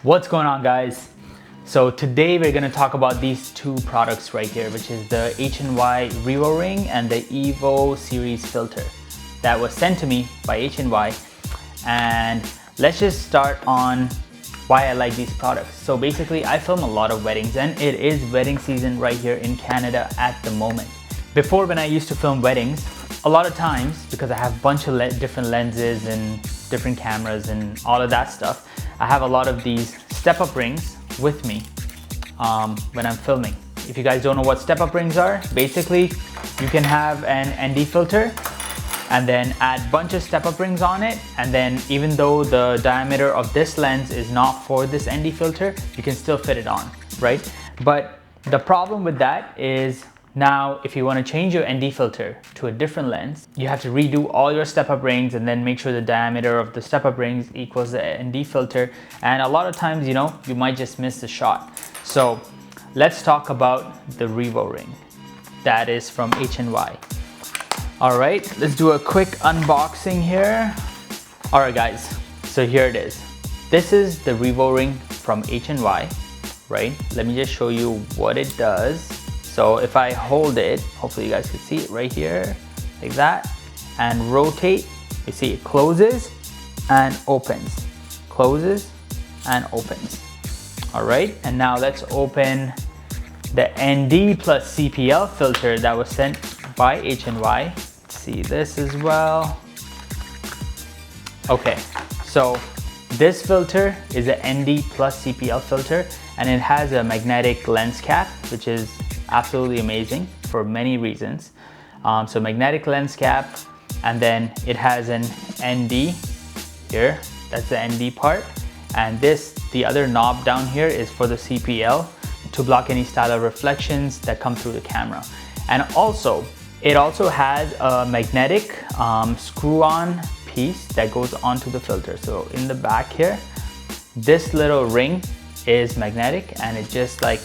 What's going on, guys? So today we're going to talk about these two products right here, which is the H&Y RevoRing and the Evo series filter that was sent to me by H&Y. And let's just start on why I like these products. So basically I film a lot of weddings and it is wedding season right here in Canada at the moment. Before, when I used to film weddings, a lot of times, because I have a bunch of different lenses and different cameras and all of that stuff, I have a lot of these step-up rings with me when I'm filming. If you guys don't know what step-up rings are, basically you can have an ND filter and then add a bunch of step-up rings on it, and then even though the diameter of this lens is not for this ND filter, you can still fit it on, right? But the problem with that is, now, if you want to change your ND filter to a different lens, you have to redo all your step-up rings and then make sure the diameter of the step-up rings equals the ND filter. And a lot of times, you might just miss the shot. So let's talk about the RevoRing. That is from H&Y. All right, let's do a quick unboxing here. All right, guys, so here it is. This is the RevoRing from H&Y, right? Let me just show you what it does. So if I hold it, hopefully you guys can see it right here, like that, and rotate, you see it closes and opens, closes and opens. All right, and now let's open the ND plus CPL filter that was sent by H&Y. Let's see this as well. Okay, so this filter is a ND plus CPL filter, and it has a magnetic lens cap, which is absolutely amazing for many reasons. So magnetic lens cap, and then it has an ND here, that's the ND part, and the other knob down here is for the CPL to block any style of reflections that come through the camera. And also, it also has a magnetic screw-on piece that goes onto the filter. So in the back here, this little ring is magnetic and it just like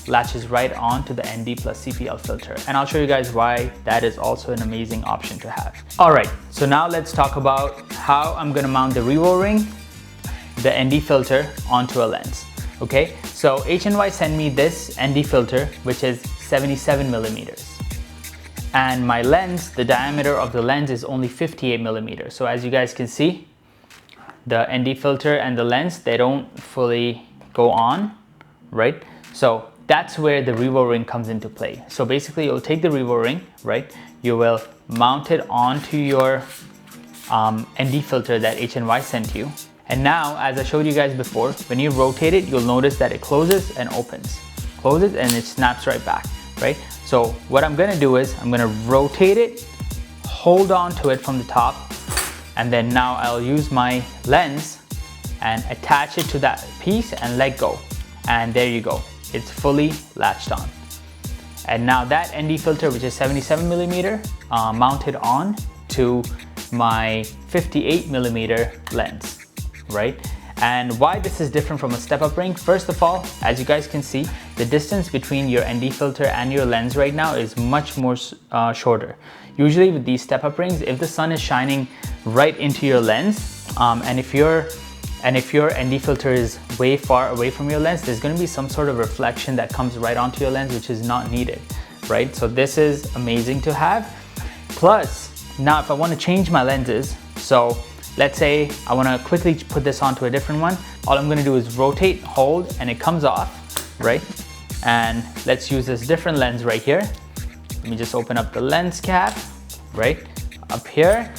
latches right on to the ND plus CPL filter. And I'll show you guys why that is also an amazing option to have. All right, so now let's talk about how I'm gonna mount the RevoRing, the ND filter, onto a lens. Okay, so H&Y sent me this ND filter, which is 77 millimeters. And my lens, the diameter of the lens is only 58 millimeters. So as you guys can see, the ND filter and the lens, they don't fully go on, right? So that's where the RevoRing comes into play. So basically you'll take the RevoRing, right? You will mount it onto your ND filter that H&Y sent you. And now, as I showed you guys before, when you rotate it, you'll notice that it closes and opens. Closes and it snaps right back, right? So what I'm gonna do is I'm gonna rotate it, hold on to it from the top, and then now I'll use my lens and attach it to that piece and let go. And there you go. It's fully latched on. And now that ND filter, which is 77 millimeter, mounted on to my 58 millimeter lens, right? And why this is different from a step-up ring, first of all, as you guys can see, the distance between your ND filter and your lens right now is much more shorter. Usually with these step-up rings, if the sun is shining right into your lens, and if your ND filter is way far away from your lens, there's gonna be some sort of reflection that comes right onto your lens, which is not needed, right? So this is amazing to have. Plus, now if I wanna change my lenses, so let's say I wanna quickly put this onto a different one, all I'm gonna do is rotate, hold, and it comes off, right? And let's use this different lens right here. Let me just open up the lens cap, right? Up here,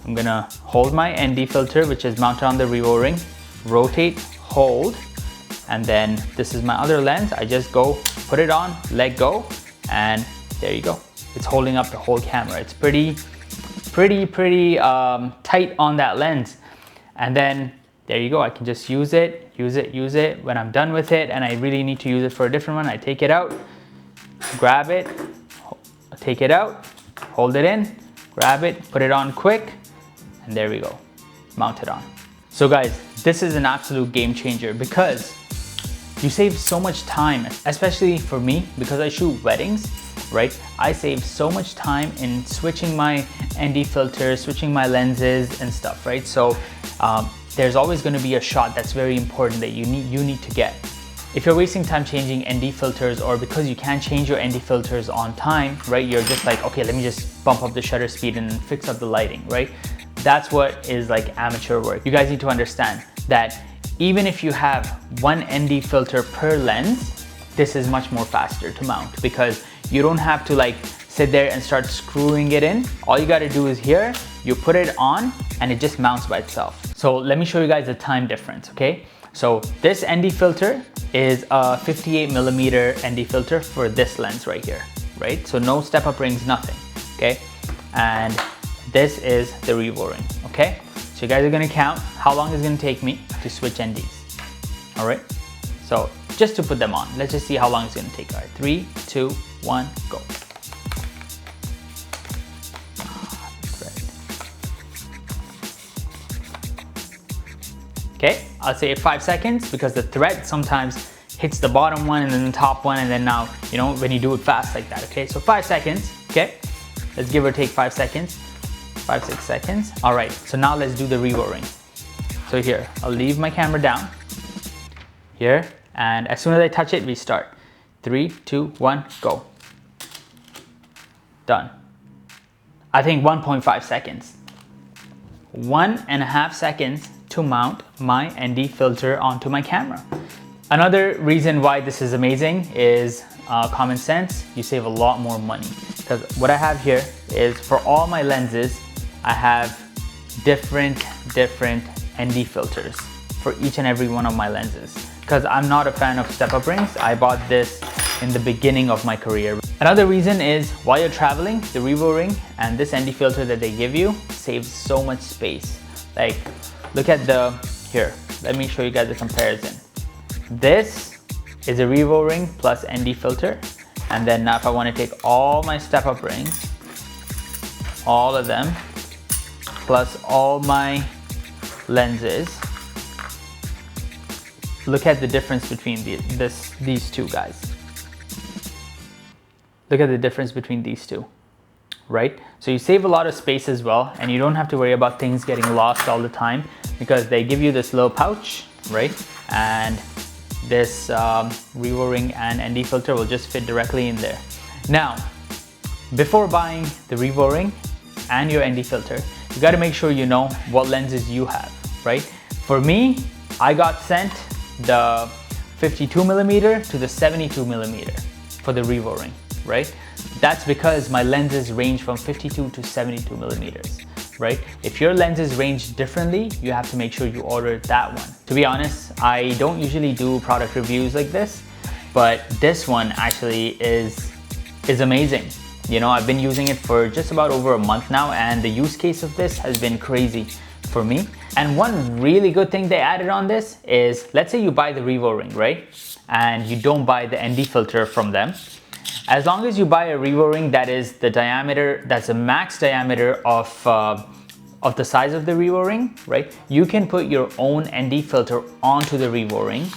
I'm gonna hold my ND filter, which is mounted on the RevoRing, rotate, hold, and then this is my other lens. I just go, put it on, let go, and there you go. It's holding up the whole camera. It's pretty tight on that lens. And then there you go. I can just use it. When I'm done with it and I really need to use it for a different one, I take it out, grab it, take it out, hold it in, grab it, put it on quick, and there we go, mount it on. So guys, this is an absolute game changer because you save so much time, especially for me, because I shoot weddings, right? I save so much time in switching my ND filter, switching my lenses and stuff, right? So there's always going to be a shot that's very important that you need to get. If you're wasting time changing ND filters, or because you can't change your ND filters on time, right? You're just like, okay, let me just bump up the shutter speed and fix up the lighting, right? That's what is like amateur work. You guys need to understand that even if you have one ND filter per lens, this is much more faster to mount because you don't have to like sit there and start screwing it in. All you gotta do is here, you put it on and it just mounts by itself. So let me show you guys the time difference, okay? So this ND filter is a 58mm ND filter for this lens right here, right? So no step up rings, nothing, okay? And this is the RevoRing, okay? So you guys are gonna count how long it's gonna take me to switch NDs, all right? So just to put them on, let's just see how long it's gonna take. All right, 3, 2, 1, go. Okay, I'll say 5 seconds because the thread sometimes hits the bottom one and then the top one, and then now, you know, when you do it fast like that, okay? So 5 seconds, okay? Let's give or take 5 seconds, 5, 6 seconds. All right, so now let's do the RevoRing. So here, I'll leave my camera down here, and as soon as I touch it, we start. 3, 2, 1, go. Done. I think 1.5 seconds. 1.5 seconds to mount my ND filter onto my camera. Another reason why this is amazing is common sense. You save a lot more money because what I have here is for all my lenses, I have different ND filters for each and every one of my lenses because I'm not a fan of step-up rings. I bought this in the beginning of my career. Another reason is while you're traveling, the RevoRing and this ND filter that they give you saves so much space. Like, look at the, here, let me show you guys a comparison. This is a RevoRing plus ND filter. And then now if I want to take all my step-up rings, all of them, plus all my lenses, look at the difference between these two guys. Look at the difference between these two, right? So you save a lot of space as well, and you don't have to worry about things getting lost all the time because they give you this little pouch, right? And this RevoRing and ND filter will just fit directly in there. Now, before buying the RevoRing and your ND filter, you got to make sure you know what lenses you have, right? For me, I got sent the 52mm to the 72mm for the RevoRing, right? That's because my lenses range from 52 to 72mm, right? If your lenses range differently, you have to make sure you order that one. To be honest, I don't usually do product reviews like this, but this one actually is amazing. You know, I've been using it for just about over a month now, and the use case of this has been crazy for me. And one really good thing they added on this is, let's say you buy the RevoRing, right? And you don't buy the ND filter from them. As long as you buy a RevoRing that is the diameter, that's a max diameter of the size of the RevoRing, right? You can put your own ND filter onto the RevoRing,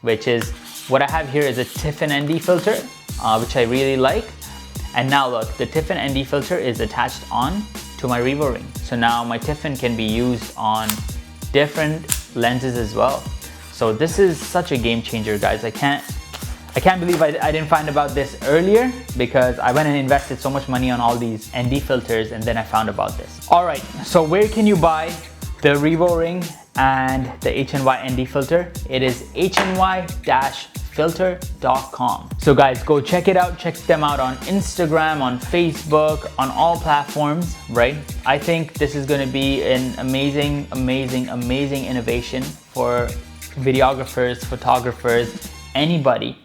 which is what I have here is a Tiffin ND filter, which I really like. And now look, the Tiffin ND filter is attached on to my RevoRing. So now my Tiffin can be used on different lenses as well. So this is such a game changer, guys. I can't believe I didn't find about this earlier because I went and invested so much money on all these ND filters and then I found about this. All right, so where can you buy the RevoRing and the H&Y ND filter? It is hny-filter.com. So guys, go check it out. Check them out on Instagram, on Facebook, on all platforms, right? I think this is going to be an amazing innovation for videographers, photographers, anybody